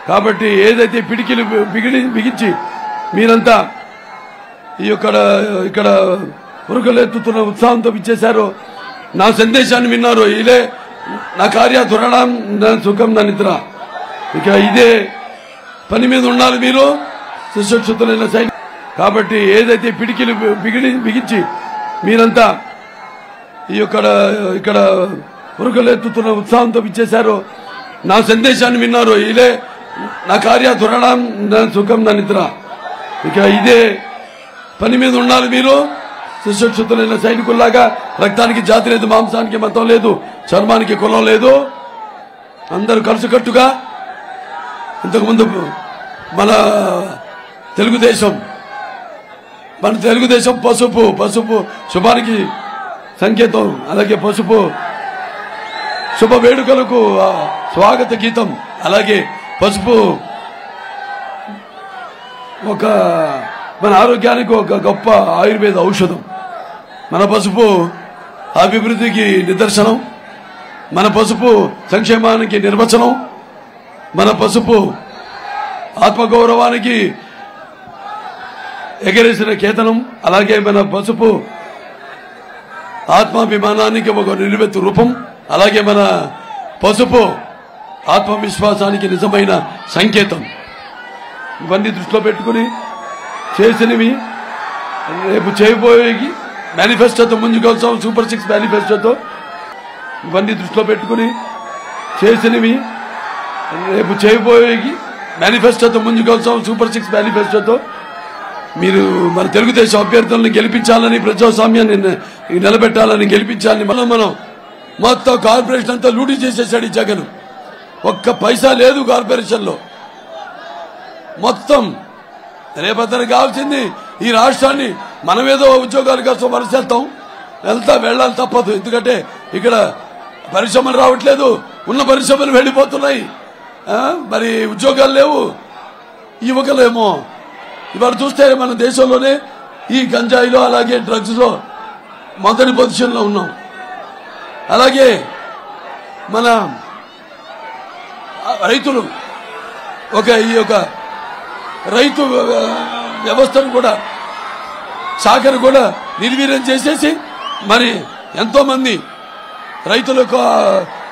కాబట్టి ఏదైతే పిడికిలు బిగించి మీరంతా ఇక్కడ ఉరుకలెత్తుతున్న ఉత్సాహంతో ఇచ్చేశారో, నా సందేశాన్ని విన్నారో, ఇదే నా కార్యాతురణం సుఖం నా నిద్ర. ఇక ఇదే పని మీద ఉండాలి మీరు సుశిక్షితులైన సైనికులు. కాబట్టి ఏదైతే పిడికిలు బిగించి మీరంతా ఇక్కడ ఉరుకలెత్తుతున్న ఉత్సాహంతో ఇచ్చేశారో, నా సందేశాన్ని విన్నారో, ఇదే నా కార్యాతురణం సుఖం నా నిద్ర. ఇక ఇదే పని మీద ఉండాలి మీరు సుశిక్షితులైన సైనికుల్లాగా. రక్తానికి జాతి లేదు, మాంసానికి మతం లేదు, చర్మానికి కులం లేదు, అందరూ కలిసికట్టుగా. ఇంతకుముందు మన తెలుగుదేశం పసుపు శుభానికి సంకేతం, అలాగే పసుపు శుభ వేడుకలకు స్వాగత గీతం, అలాగే పసుపు మన ఆరోగ్యానికి ఒక గొప్ప ఆయుర్వేద ఔషధం. మన పసుపు అభివృద్ధికి నిదర్శనం, మన పసుపు సంక్షేమానికి నిర్వచనం, మన పసుపు ఆత్మగౌరవానికి ఎగరేసిన కేతనం, అలాగే మన పసుపు ఆత్మాభిమానానికి ఒక నిలువెత్తు రూపం, అలాగే మన పసుపు ఆత్మవిశ్వాసానికి నిజమైన సంకేతం. ఇవన్నీ దృష్టిలో పెట్టుకుని చేసినవి రేపు చేయబోయేవి మేనిఫెస్టోతో ముందుకొచ్చాం. సూపర్ 6 మేనిఫెస్టోతో ఇవన్నీ దృష్టిలో పెట్టుకుని చేసినవి రేపు చేయబోయేవి మేనిఫెస్టోతో ముందుకొచ్చాం. సూపర్ 6 మేనిఫెస్టోతో మీరు మన తెలుగుదేశం అభ్యర్థులను గెలిపించాలని, ప్రజాస్వామ్యాన్ని నిలబెట్టాలని, గెలిపించాలని. మనం మొత్తం కార్పొరేషన్ అంతా లూటీ చేసేసాడు ఈ జగన్. ఒక్క పైసా లేదు కార్పొరేషన్ లో. మొత్తం రేపొద్దున కావాల్సింది ఈ రాష్ట్రాన్ని మనమేదో ఉద్యోగాల కోసం వలసేస్తాం, వెళ్ళాలి తప్పదు. ఎందుకంటే ఇక్కడ పరిశ్రమలు రావట్లేదు, ఉన్న పరిశ్రమలు వెళ్ళిపోతున్నాయి, మరి ఉద్యోగాలు లేవు. యువకులేమో ఇవాళ చూస్తే మన దేశంలోనే ఈ గంజాయిలో అలాగే డ్రగ్స్ లో మొదటి పొజిషన్ లో ఉన్నాం. అలాగే మన రైతులు ఈ రైతు వ్యవస్థను కూడా, శాఖను కూడా నిర్వీర్యం చేసేసి మరి ఎంతో మంది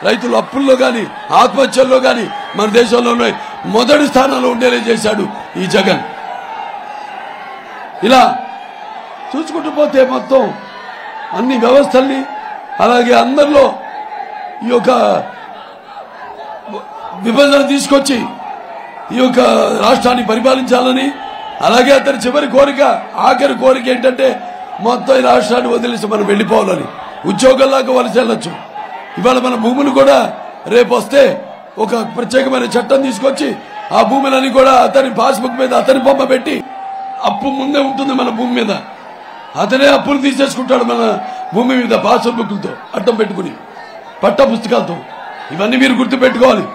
రైతులు అప్పుల్లో కానీ ఆత్మహత్యల్లో కానీ మన దేశంలోనే మొదటి స్థానంలో ఉండేలా చేశాడు ఈ జగన్. ఇలా చూసుకుంటూ పోతే మొత్తం అన్ని వ్యవస్థల్ని, అలాగే అందరిలో ఈ విభజన తీసుకొచ్చి ఈ రాష్ట్రాన్ని పరిపాలించాలని, అలాగే అతని చివరి కోరిక, ఆఖరి కోరిక ఏంటంటే మొత్తం ఈ రాష్ట్రాన్ని వదిలేసి మనం వెళ్ళిపోవాలని, ఉద్యోగాల్లాగా వలస వెళ్ళొచ్చు. ఇవాళ మన భూములు కూడా రేపు వస్తే ఒక ప్రత్యేకమైన చట్టం తీసుకొచ్చి ఆ భూములని కూడా అతని పాస్బుక్ మీద అతని బొమ్మ పెట్టి, అప్పు ముందే ఉంటుంది మన భూమి మీద, అతనే అప్పులు తీసేసుకుంటాడు మన భూమి మీద పాస్బుక్లతో అడ్డం పెట్టుకుని, పట్ట పుస్తకాలతో. ఇవన్నీ మీరు గుర్తు పెట్టుకోవాలి.